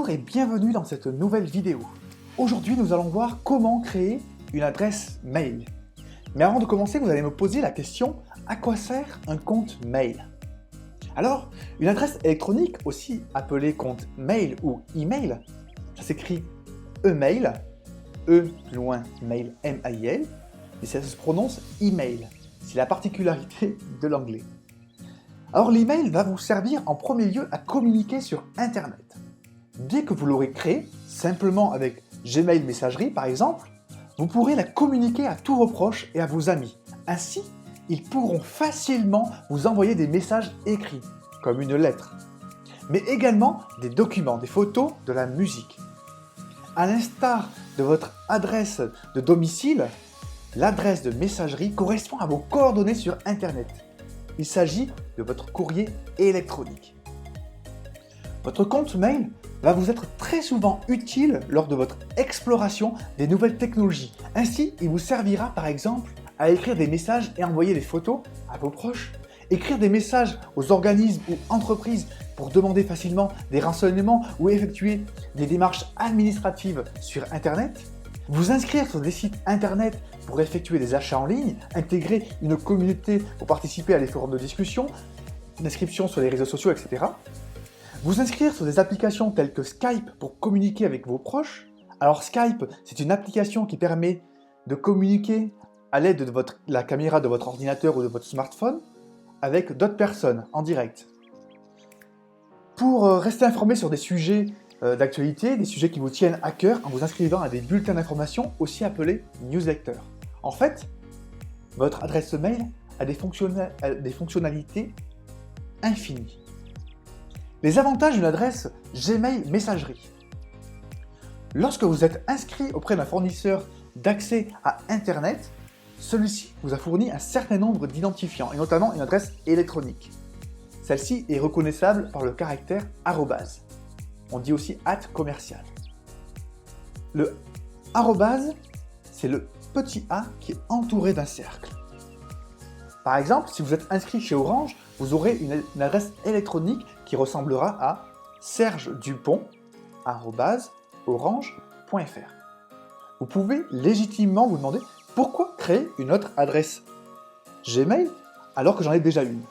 Bonjour et bienvenue dans cette nouvelle vidéo. Aujourd'hui, nous allons voir comment créer une adresse mail. Mais avant de commencer, vous allez me poser la question, à quoi sert un compte mail? Alors, une adresse électronique, aussi appelée compte mail ou email, ça s'écrit email, E plus loin mail, M-A-I-L, et ça se prononce email. C'est la particularité de l'anglais. Alors l'email va vous servir en premier lieu à communiquer sur Internet. Dès que vous l'aurez créé, simplement avec Gmail Messagerie par exemple, vous pourrez la communiquer à tous vos proches et à vos amis. Ainsi, ils pourront facilement vous envoyer des messages écrits, comme une lettre, mais également des documents, des photos, de la musique. À l'instar de votre adresse de domicile, l'adresse de messagerie correspond à vos coordonnées sur Internet. Il s'agit de votre courrier électronique. Votre compte mail va vous être très souvent utile lors de votre exploration des nouvelles technologies. Ainsi, il vous servira par exemple à écrire des messages et envoyer des photos à vos proches, écrire des messages aux organismes ou entreprises pour demander facilement des renseignements ou effectuer des démarches administratives sur Internet, vous inscrire sur des sites Internet pour effectuer des achats en ligne, intégrer une communauté pour participer à des forums de discussion, une inscription sur les réseaux sociaux, etc. Vous inscrire sur des applications telles que Skype pour communiquer avec vos proches. Alors Skype, c'est une application qui permet de communiquer à l'aide de la caméra de votre ordinateur ou de votre smartphone avec d'autres personnes en direct. Pour rester informé sur des sujets d'actualité, des sujets qui vous tiennent à cœur en vous inscrivant à des bulletins d'information aussi appelés newsletters. En fait, votre adresse mail a des fonctionnalités infinies. Les avantages d'une adresse Gmail Messagerie. Lorsque vous êtes inscrit auprès d'un fournisseur d'accès à Internet, celui-ci vous a fourni un certain nombre d'identifiants, et notamment une adresse électronique. Celle-ci est reconnaissable par le caractère arrobase. On dit aussi @commercial. Le arrobase, c'est le petit a qui est entouré d'un cercle. Par exemple, si vous êtes inscrit chez Orange, vous aurez une adresse électronique qui ressemblera à sergedupont@orange.fr. Vous pouvez légitimement vous demander pourquoi créer une autre adresse Gmail alors que j'en ai déjà une.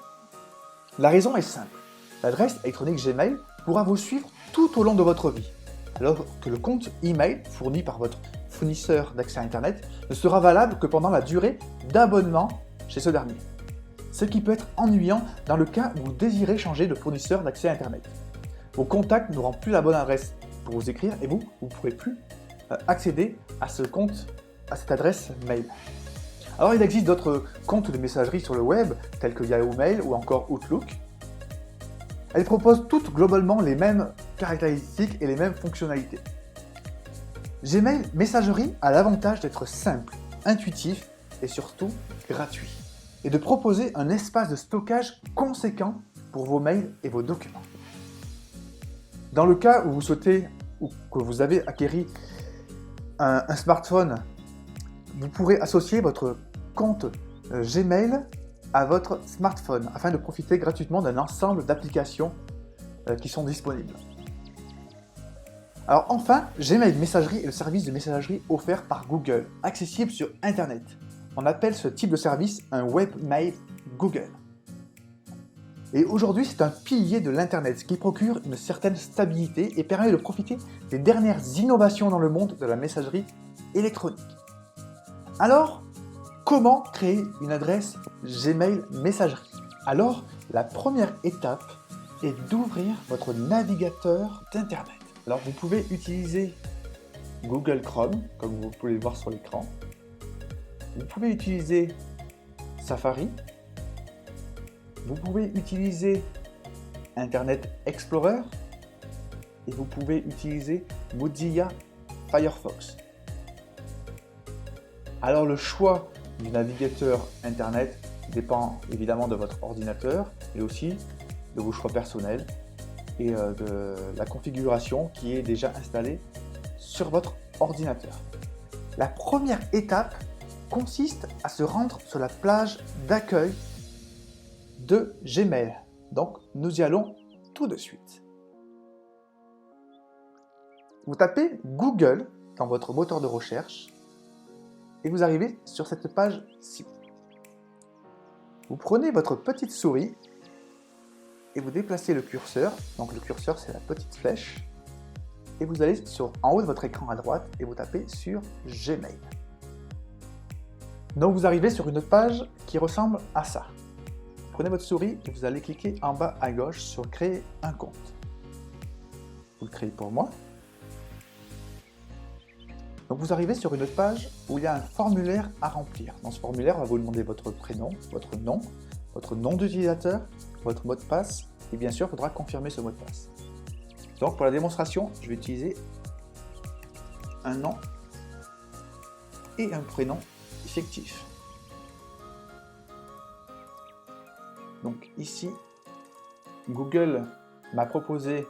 La raison est simple. L'adresse électronique Gmail pourra vous suivre tout au long de votre vie, alors que le compte email fourni par votre fournisseur d'accès à Internet ne sera valable que pendant la durée d'abonnement chez ce dernier. Ce qui peut être ennuyant dans le cas où vous désirez changer de fournisseur d'accès à Internet. Vos contacts n'auront plus la bonne adresse pour vous écrire et vous ne pourrez plus accéder à ce compte, à cette adresse mail. Alors il existe d'autres comptes de messagerie sur le web, tels que Yahoo Mail ou encore Outlook. Elles proposent toutes globalement les mêmes caractéristiques et les mêmes fonctionnalités. Gmail Messagerie a l'avantage d'être simple, intuitif et surtout gratuit, et de proposer un espace de stockage conséquent pour vos mails et vos documents. Dans le cas où vous souhaitez ou que vous avez acquéri un smartphone, vous pourrez associer votre compte Gmail à votre smartphone afin de profiter gratuitement d'un ensemble d'applications qui sont disponibles. Alors enfin, Gmail Messagerie est le service de messagerie offert par Google, accessible sur Internet. On appelle ce type de service un webmail Google. Et aujourd'hui, c'est un pilier de l'Internet, ce qui procure une certaine stabilité et permet de profiter des dernières innovations dans le monde de la messagerie électronique. Alors, comment créer une adresse Gmail Messagerie? Alors, la première étape est d'ouvrir votre navigateur d'Internet. Alors, vous pouvez utiliser Google Chrome, comme vous pouvez le voir sur l'écran. Vous pouvez utiliser Safari. Vous pouvez utiliser Internet Explorer. Et vous pouvez utiliser Mozilla Firefox. Alors, le choix du navigateur Internet dépend évidemment de votre ordinateur et aussi de vos choix personnels et de la configuration qui est déjà installée sur votre ordinateur. La première étape consiste à se rendre sur la page d'accueil de Gmail. Donc, nous y allons tout de suite. Vous tapez Google dans votre moteur de recherche et vous arrivez sur cette page-ci. Vous prenez votre petite souris et vous déplacez le curseur. Donc le curseur, c'est la petite flèche. Et vous allez en haut de votre écran à droite et vous tapez sur Gmail. Donc vous arrivez sur une page qui ressemble à ça. Prenez votre souris et vous allez cliquer en bas à gauche sur Créer un compte. Vous le créez pour moi. Donc vous arrivez sur une page où il y a un formulaire à remplir. Dans ce formulaire, on va vous demander votre prénom, votre nom d'utilisateur, votre mot de passe et bien sûr, il faudra confirmer ce mot de passe. Donc pour la démonstration, je vais utiliser un nom et un prénom fictif. Donc ici, Google m'a proposé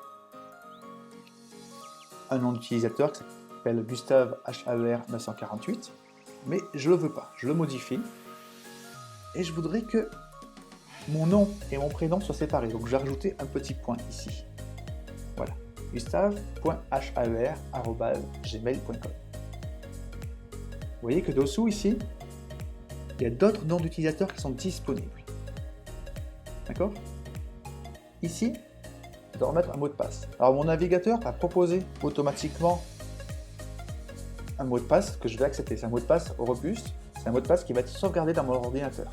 un nom d'utilisateur qui s'appelle Gustave HAER 948, mais je ne le veux pas, je le modifie et je voudrais que mon nom et mon prénom soient séparés, donc je vais rajouter un petit point ici. Voilà, gustave.haer@gmail.com. Vous voyez que dessous ici, il y a d'autres noms d'utilisateurs qui sont disponibles. D'accord? Ici, je dois remettre un mot de passe. Alors mon navigateur a proposé automatiquement un mot de passe que je vais accepter. C'est un mot de passe robuste, c'est un mot de passe qui va être sauvegardé dans mon ordinateur.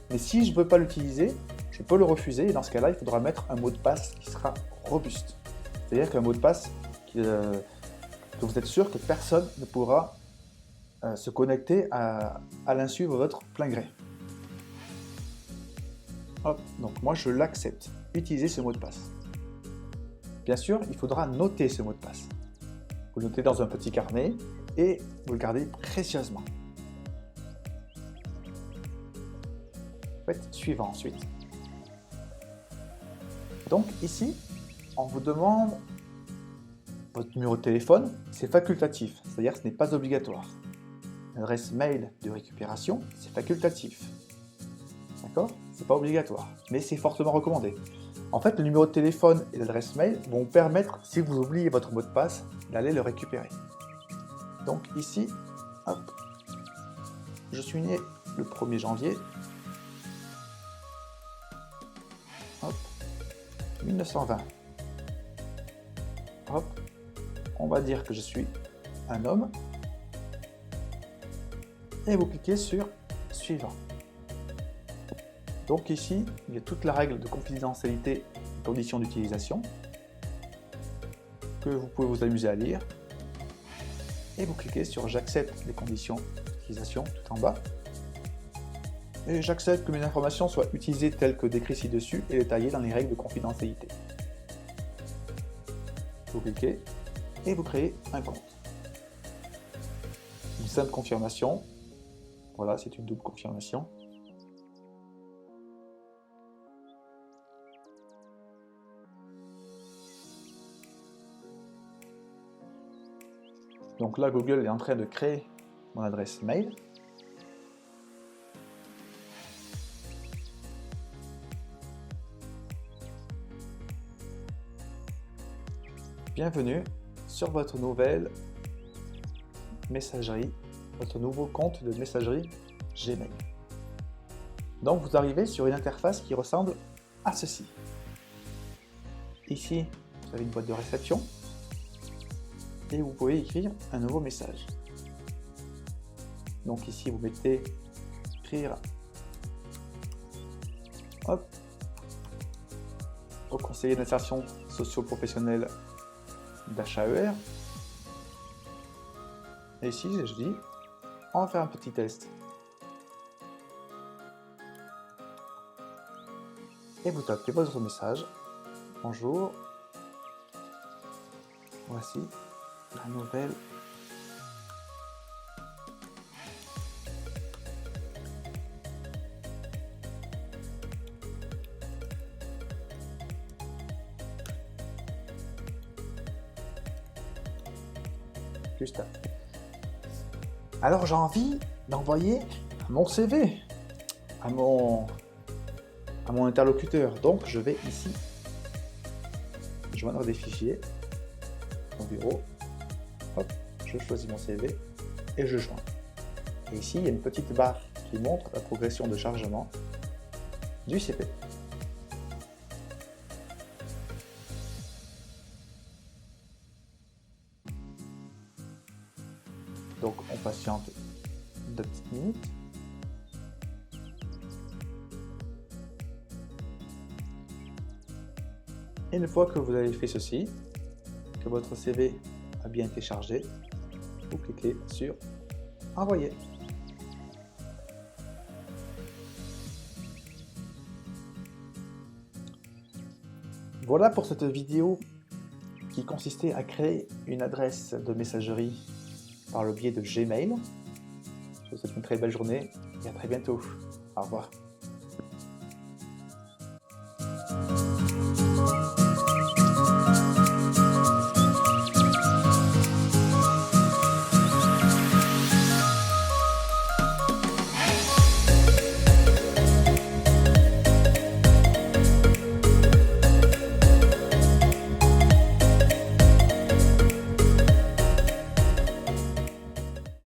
Mais si je ne veux pas l'utiliser, je peux le refuser et dans ce cas-là, il faudra mettre un mot de passe qui sera robuste. C'est-à-dire qu'un mot de passe que vous êtes sûr que personne ne pourra se connecter à l'insu de votre plein gré. Hop, donc moi je l'accepte. Utilisez ce mot de passe. Bien sûr, il faudra noter ce mot de passe. Vous le notez dans un petit carnet et vous le gardez précieusement. Faites suivant ensuite. Donc ici, on vous demande votre numéro de téléphone, c'est facultatif, c'est-à-dire que ce n'est pas obligatoire. L'adresse mail de récupération, c'est facultatif. D'accord? C'est pas obligatoire, mais c'est fortement recommandé. En fait, le numéro de téléphone et l'adresse mail vont vous permettre, si vous oubliez votre mot de passe, d'aller le récupérer. Donc ici, hop, je suis né le 1er janvier. Hop, 1920. Hop, on va dire que je suis un homme. Et vous cliquez sur Suivant. Donc ici, il y a toute la règle de confidentialité et conditions d'utilisation que vous pouvez vous amuser à lire. Et vous cliquez sur J'accepte les conditions d'utilisation tout en bas. Et j'accepte que mes informations soient utilisées telles que décrites ci-dessus et détaillées dans les règles de confidentialité. Vous cliquez et vous créez un compte. Une simple confirmation. Voilà, c'est une double confirmation. Donc là, Google est en train de créer mon adresse mail. Bienvenue sur votre nouvelle messagerie, votre nouveau compte de messagerie Gmail. Donc vous arrivez sur une interface qui ressemble à ceci. Ici, vous avez une boîte de réception et vous pouvez écrire un nouveau message. Donc ici, vous mettez écrire hop, au conseiller d'insertion socio-professionnelle d'HAER. Et ici, je dis, on va faire un petit test. Et vous tapez votre message. Bonjour. Voici la nouvelle Gustave. Alors j'ai envie d'envoyer mon CV à mon interlocuteur. Donc je vais ici joindre des fichiers. mon bureau, hop, je choisis mon CV et je joins. Et ici, il y a une petite barre qui montre la progression de chargement du CV. Donc on patiente 2 petites minutes. Et une fois que vous avez fait ceci, que votre CV a bien été chargé, vous cliquez sur Envoyer. Voilà pour cette vidéo qui consistait à créer une adresse de messagerie par le biais de Gmail. Je vous souhaite une très belle journée et à très bientôt. Au revoir.